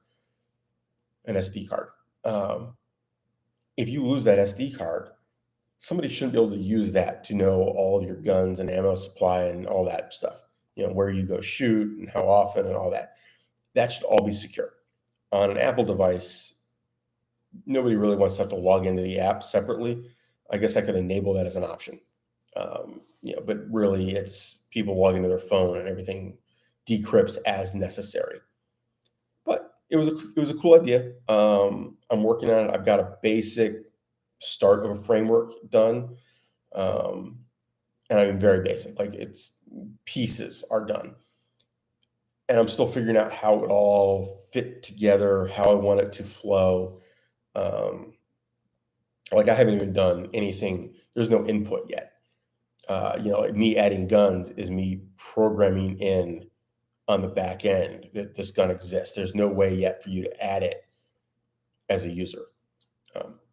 an SD card, if you lose that SD card, somebody shouldn't be able to use that to know all of your guns and ammo supply and all that stuff, where you go shoot and how often and all that. That should all be secure. On an Apple device, nobody really wants to have to log into the app separately. I guess I could enable that as an option. But really it's people logging into their phone and everything decrypts as necessary. But it was a cool idea. I'm working on it. I've got a basic start of a framework done. And I mean, very basic, like it's pieces are done. And I'm still figuring out how it all fit together, how I want it to flow. Like I haven't even done anything. There's no input yet. Like me adding guns is me programming in on the back end that this gun exists. There's no way yet for you to add it as a user.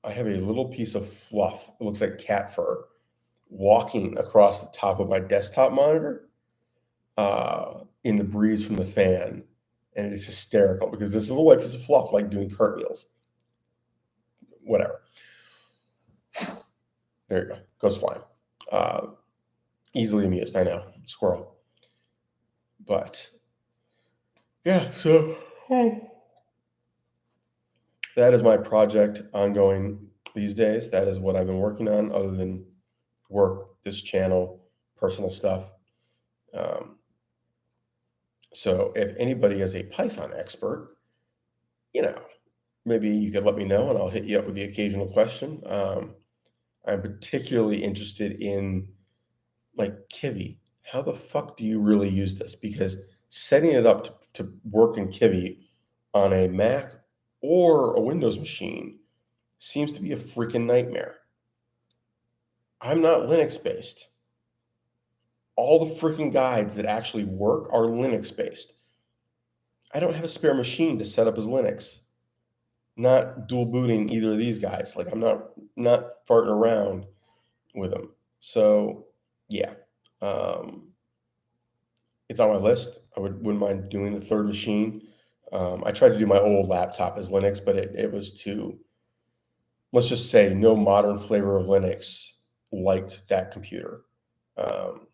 I have a little piece of fluff, it looks like cat fur, walking across the top of my desktop monitor in the breeze from the fan. And it is hysterical because this is a little piece of fluff, like doing cartwheels. Whatever. There you go. Goes flying. Easily amused, I know. Squirrel. But yeah, so that is my project ongoing these days. That is what I've been working on, other than work, this channel, personal stuff. Um, so if anybody is a Python expert, you know, maybe you could let me know and I'll hit you up with the occasional question. I'm particularly interested in like Kivy. How the fuck do you really use this? Because setting it up to work in Kivy on a Mac or a Windows machine seems to be a freaking nightmare. I'm not Linux based. All the freaking guides that actually work are Linux based. I don't have a spare machine to set up as Linux. Not dual booting either of these guys. Like I'm not farting around with them. So yeah, um, it's on my list. I wouldn't mind doing the third machine. I tried to do my old laptop as Linux, but it was too, let's just say, no modern flavor of Linux liked that computer. Um,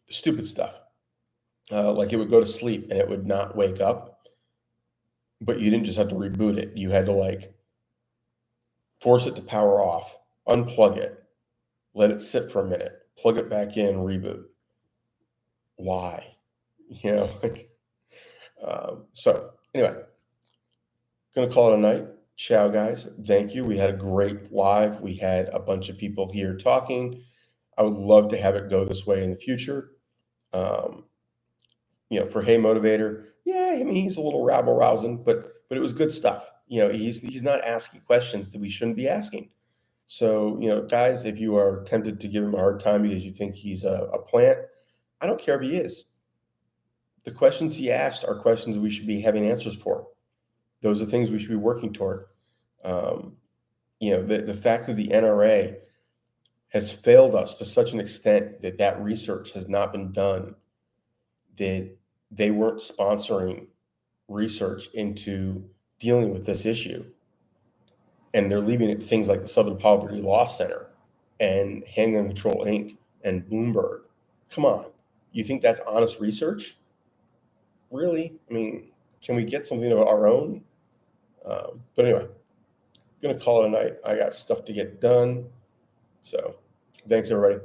Stupid stuff. Like it would go to sleep and it would not wake up, but you didn't just have to reboot it. You had to like force it to power off, unplug it, let it sit for a minute, plug it back in, reboot. Why? You know, like, so anyway, gonna call it a night. Ciao, guys. Thank you. We had a great live. We had a bunch of people here talking. I would love to have it go this way in the future. Um, for Hey Motivator, yeah, I mean he's a little rabble rousing, but it was good stuff. He's not asking questions that we shouldn't be asking. So guys, if you are tempted to give him a hard time because you think he's a plant, I don't care if he is. The questions he asked are questions we should be having answers for. Those are things we should be working toward. The fact that the NRA has failed us to such an extent that research has not been done, that they weren't sponsoring research into dealing with this issue. And they're leaving it to things like the Southern Poverty Law Center and Handgun Control Inc. and Bloomberg. Come on. You think that's honest research? Really? I mean, can we get something of our own? But anyway, going to call it a night. I got stuff to get done. So thanks, everybody.